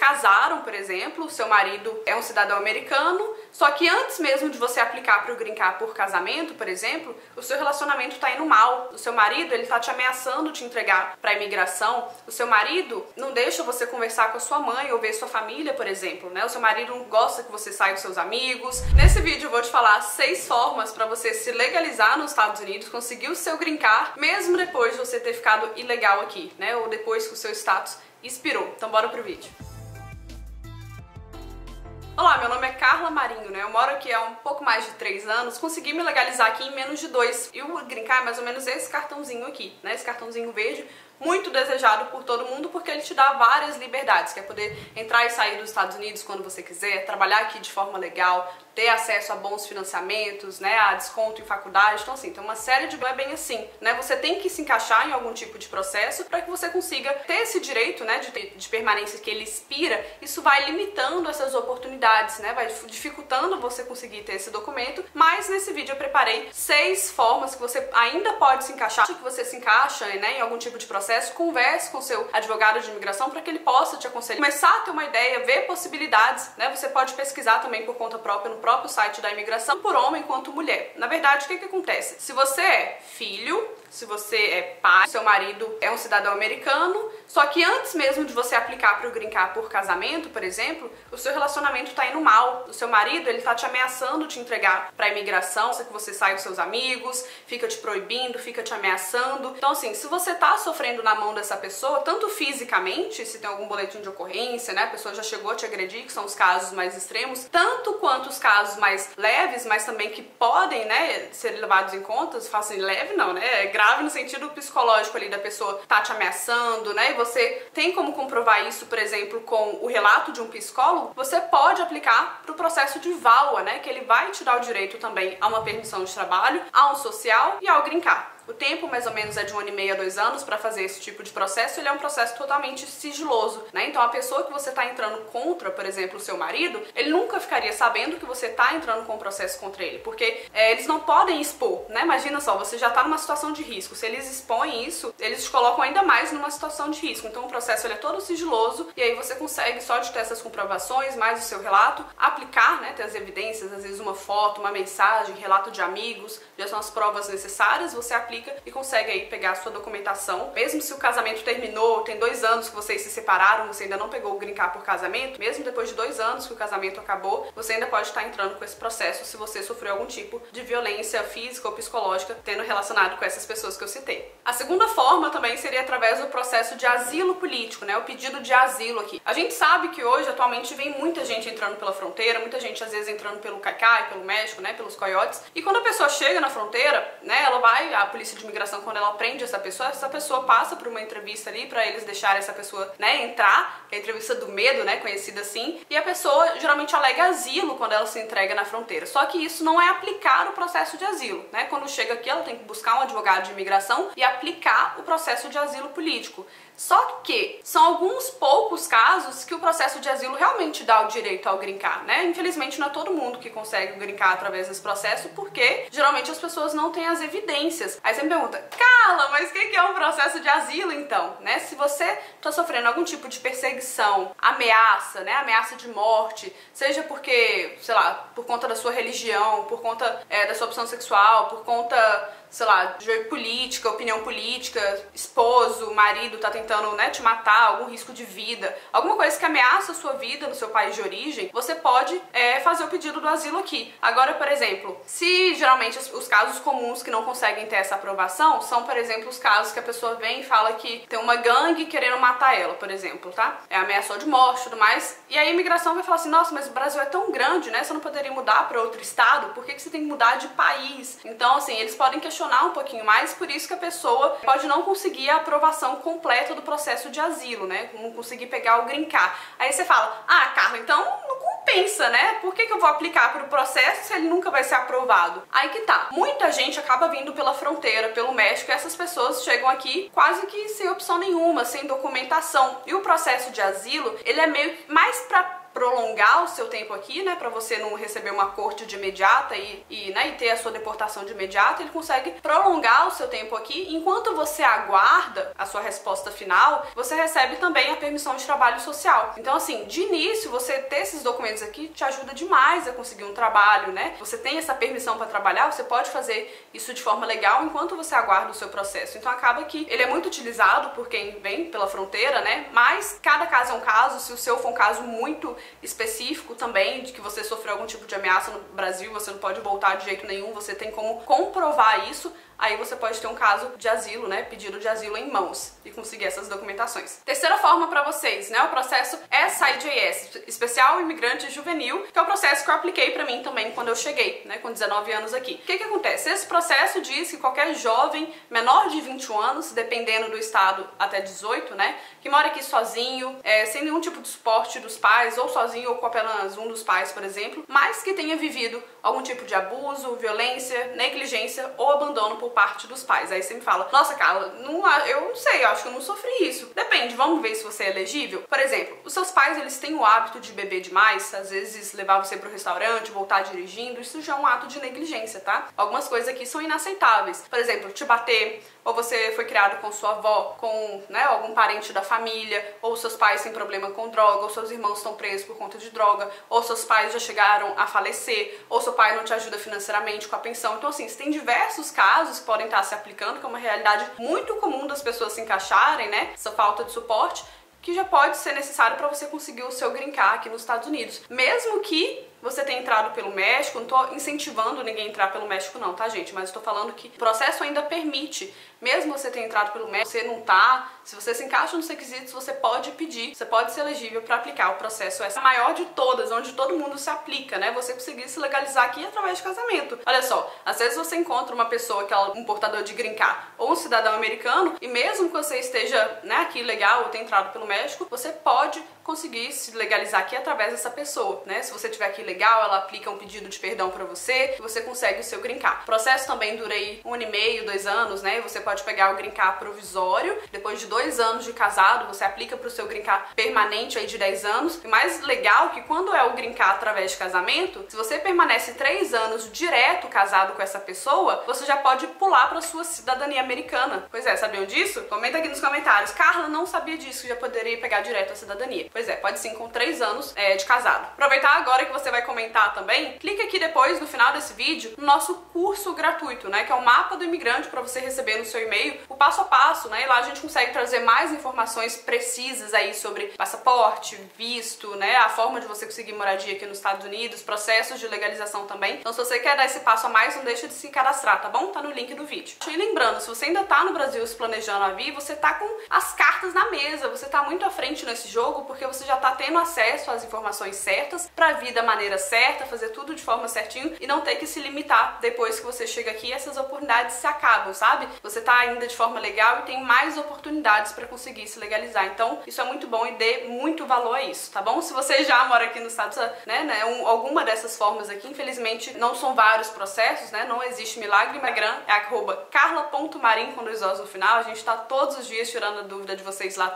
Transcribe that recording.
casaram, por exemplo, seu marido é um cidadão americano, só que antes mesmo de você aplicar para o Green Card por casamento, por exemplo, o seu relacionamento tá indo mal. O seu marido, ele tá te ameaçando te entregar para a imigração. O seu marido não deixa você conversar com a sua mãe ou ver sua família, por exemplo, né? O seu marido não gosta que você saia com seus amigos. Nesse vídeo eu vou te falar 6 formas para você se legalizar nos Estados Unidos, conseguir o seu Green Card, mesmo depois de você ter ficado ilegal aqui, né? Ou depois que o seu status expirou. Então bora pro vídeo. Olá, meu nome é Carla Marinho, né? Eu moro aqui há um pouco mais de 3 anos, consegui me legalizar aqui em menos de 2. E o Green Card é mais ou menos esse cartãozinho aqui, né? Esse cartãozinho verde, muito desejado por todo mundo, porque ele te dá várias liberdades, que é poder entrar e sair dos Estados Unidos quando você quiser, trabalhar aqui de forma legal, ter acesso a bons financiamentos, né, a desconto em faculdade. Então assim, tem uma série de... Não é bem assim, né? Você tem que se encaixar em algum tipo de processo para que você consiga ter esse direito, né, de permanência que ele expira. Isso vai limitando essas oportunidades, né? Vai dificultando você conseguir ter esse documento. Mas nesse vídeo eu preparei 6 formas que você ainda pode se encaixar, que você se encaixa, né, em algum tipo de processo. Converse com seu advogado de imigração para que ele possa te aconselhar, começar a ter uma ideia, ver possibilidades, né? Você pode pesquisar também por conta própria no próprio site da imigração, por homem quanto mulher. Na verdade, o que acontece? Se você é filho, se você é pai, seu marido é um cidadão americano, só que antes mesmo de você aplicar para o Green Card por casamento, por exemplo, o seu relacionamento tá indo mal. O seu marido, ele tá te ameaçando te entregar para a imigração, que você sai com seus amigos, fica te proibindo, fica te ameaçando. Então assim, se você tá sofrendo na mão dessa pessoa, tanto fisicamente, se tem algum boletim de ocorrência, né, a pessoa já chegou a te agredir, que são os casos mais extremos, tanto quanto os casos mais leves, mas também que podem, né, ser levados em conta. Se fala assim, leve não, né, é grave no sentido psicológico ali da pessoa tá te ameaçando, né, e você tem como comprovar isso, por exemplo, com o relato de um psicólogo, você pode aplicar pro processo de VAWA, né, que ele vai te dar o direito também a uma permissão de trabalho, a um social e ao Green Card. O tempo mais ou menos é de 1 ano e meio a 2 anos para fazer esse tipo de processo. Ele é um processo totalmente sigiloso, né? Então a pessoa que você está entrando contra, por exemplo, o seu marido, ele nunca ficaria sabendo que você está entrando com um processo contra ele, porque eles não podem expor, né? Imagina só, você já está numa situação de risco. Se eles expõem isso, eles te colocam ainda mais numa situação de risco. Então o processo ele é todo sigiloso e aí você consegue, só de ter essas comprovações, mais o seu relato, aplicar, né? Ter as evidências, às vezes uma foto, uma mensagem, relato de amigos, já são as provas necessárias, você aplica e consegue aí pegar a sua documentação. Mesmo se o casamento terminou, tem 2 anos que vocês se separaram, você ainda não pegou o Green Card por casamento, mesmo depois de 2 anos que o casamento acabou, você ainda pode estar entrando com esse processo se você sofreu algum tipo de violência física ou psicológica tendo relacionado com essas pessoas que eu citei. A segunda forma também seria através do processo de asilo político, né? O pedido de asilo aqui. A gente sabe que hoje, atualmente, vem muita gente entrando pela fronteira, muita gente às vezes entrando pelo Caicai, pelo México, né? Pelos coiotes. E quando a pessoa chega na fronteira, né? Ela vai, a polícia de imigração, quando ela prende essa pessoa passa por uma entrevista ali para eles deixarem essa pessoa, né, entrar, que é a entrevista do medo, né, conhecida assim, e a pessoa geralmente alega asilo quando ela se entrega na fronteira. Só que isso não é aplicar o processo de asilo, né? Quando chega aqui, ela tem que buscar um advogado de imigração e aplicar o processo de asilo político. Só que são alguns poucos casos que o processo de asilo realmente dá o direito ao Green Card, né? Infelizmente não é todo mundo que consegue o Green Card através desse processo, porque geralmente as pessoas não têm as evidências. Aí você me pergunta, Carla, mas o que é um processo de asilo então? Né? Se você está sofrendo algum tipo de perseguição, ameaça, né? Ameaça de morte, seja porque, sei lá, por conta da sua religião, por conta da sua opção sexual, por conta, sei lá, de política, opinião política, esposo, marido tá tentando, né, te matar, algum risco de vida, alguma coisa que ameaça a sua vida no seu país de origem, você pode fazer o pedido do asilo aqui. Agora, por exemplo, se geralmente os casos comuns que não conseguem ter essa aprovação são, por exemplo, os casos que a pessoa vem e fala que tem uma gangue querendo matar ela, por exemplo, tá? Ameaçou de morte e tudo mais, e aí a imigração vai falar assim, nossa, mas o Brasil é tão grande, né, você não poderia mudar para outro estado, por que você tem que mudar de país? Então, assim, eles podem questionar um pouquinho mais, por isso que a pessoa pode não conseguir a aprovação completa do processo de asilo, né? Não conseguir pegar o Green Card. Aí você fala, ah, Carla, então não compensa, né? Por que eu vou aplicar para o processo se ele nunca vai ser aprovado? Aí que tá. Muita gente acaba vindo pela fronteira, pelo México, e essas pessoas chegam aqui quase que sem opção nenhuma, sem documentação. E o processo de asilo, ele é meio mais para prolongar o seu tempo aqui, né, para você não receber uma corte de imediata e ter a sua deportação de imediata, ele consegue prolongar o seu tempo aqui. Enquanto você aguarda a sua resposta final, você recebe também a permissão de trabalho social. Então, assim, de início, você ter esses documentos aqui te ajuda demais a conseguir um trabalho, né? Você tem essa permissão para trabalhar, você pode fazer isso de forma legal enquanto você aguarda o seu processo. Então, acaba que ele é muito utilizado por quem vem pela fronteira, né? Mas cada caso é um caso. Se o seu for um caso muito específico também, de que você sofreu algum tipo de ameaça no Brasil, você não pode voltar de jeito nenhum, você tem como comprovar isso, aí você pode ter um caso de asilo, né, pedido de asilo em mãos e conseguir essas documentações. Terceira forma para vocês, né, o processo SIJS, Especial Imigrante Juvenil, que é o processo que eu apliquei para mim também quando eu cheguei, né, com 19 anos aqui. O que que acontece? Esse processo diz que qualquer jovem menor de 21 anos, dependendo do estado até 18, né, que mora aqui sozinho, sem nenhum tipo de suporte dos pais, ou sozinho ou com apenas um dos pais, por exemplo, mas que tenha vivido algum tipo de abuso, violência, negligência ou abandono por parte dos pais. Aí você me fala, nossa, Carla, eu não sei, eu acho que eu não sofri isso. Depende, vamos ver se você é elegível. Por exemplo, os seus pais, eles têm o hábito de beber demais, às vezes levar você pro restaurante, voltar dirigindo, isso já é um ato de negligência, tá? Algumas coisas aqui são inaceitáveis. Por exemplo, te bater, ou você foi criado com sua avó, com, né, algum parente da família, ou seus pais têm problema com droga, ou seus irmãos estão presos por conta de droga, ou seus pais já chegaram a falecer, ou seu pai não te ajuda financeiramente com a pensão. Então, assim, você tem diversos casos que podem estar se aplicando, que é uma realidade muito comum das pessoas se encaixarem, né, essa falta de suporte, que já pode ser necessário para você conseguir o seu green card aqui nos Estados Unidos. Mesmo que você tenha entrado pelo México, não tô incentivando ninguém a entrar pelo México não, tá, gente? Mas eu tô falando que o processo ainda permite, mesmo você ter entrado pelo México, você não tá, se você se encaixa nos requisitos, você pode pedir, você pode ser elegível para aplicar o processo. Essa é a maior de todas, onde todo mundo se aplica, né? Você conseguir se legalizar aqui através de casamento. Olha só, às vezes você encontra uma pessoa que é um portador de green card ou um cidadão americano, e mesmo que você esteja, né, aqui legal ou tenha entrado pelo México, você pode conseguir se legalizar aqui através dessa pessoa, né? Se você tiver aqui legal, ela aplica um pedido de perdão pra você e você consegue o seu green card. O processo também dura aí 1 ano e meio, 2 anos, né? E você pode pegar o green card provisório. Depois de 2 anos de casado, você aplica pro seu green card permanente aí de 10 anos. E mais legal que quando é o green card através de casamento, se você permanece 3 anos direto casado com essa pessoa, você já pode pular pra sua cidadania americana. Pois é, sabiam disso? Comenta aqui nos comentários. Carla, não sabia disso, já poderia pegar direto a cidadania. Pois é, pode sim, com 3 anos de casado. Aproveitar agora que você vai comentar também, clica aqui depois, no final desse vídeo, no nosso curso gratuito, né, que é o Mapa do Imigrante, para você receber no seu e-mail o passo a passo, né, e lá a gente consegue trazer mais informações precisas aí sobre passaporte, visto, né, a forma de você conseguir moradia aqui nos Estados Unidos, processos de legalização também. Então, se você quer dar esse passo a mais, não deixa de se cadastrar, tá bom? Tá no link do vídeo. E lembrando, se você ainda tá no Brasil se planejando a vir, você tá com as cartas na mesa, você tá muito à frente nesse jogo, porque você já tá tendo acesso às informações certas pra vir da maneira certa, fazer tudo de forma certinho e não ter que se limitar depois que você chega aqui, essas oportunidades se acabam, sabe? Você tá ainda de forma legal e tem mais oportunidades pra conseguir se legalizar. Então, isso é muito bom e dê muito valor a isso, tá bom? Se você já mora aqui nos Estados Unidos, né, alguma dessas formas aqui, infelizmente, não são vários processos, né? Não existe milagre. O Instagram é @carla.marim com 2 Os no final. A gente tá todos os dias tirando a dúvida de vocês lá também.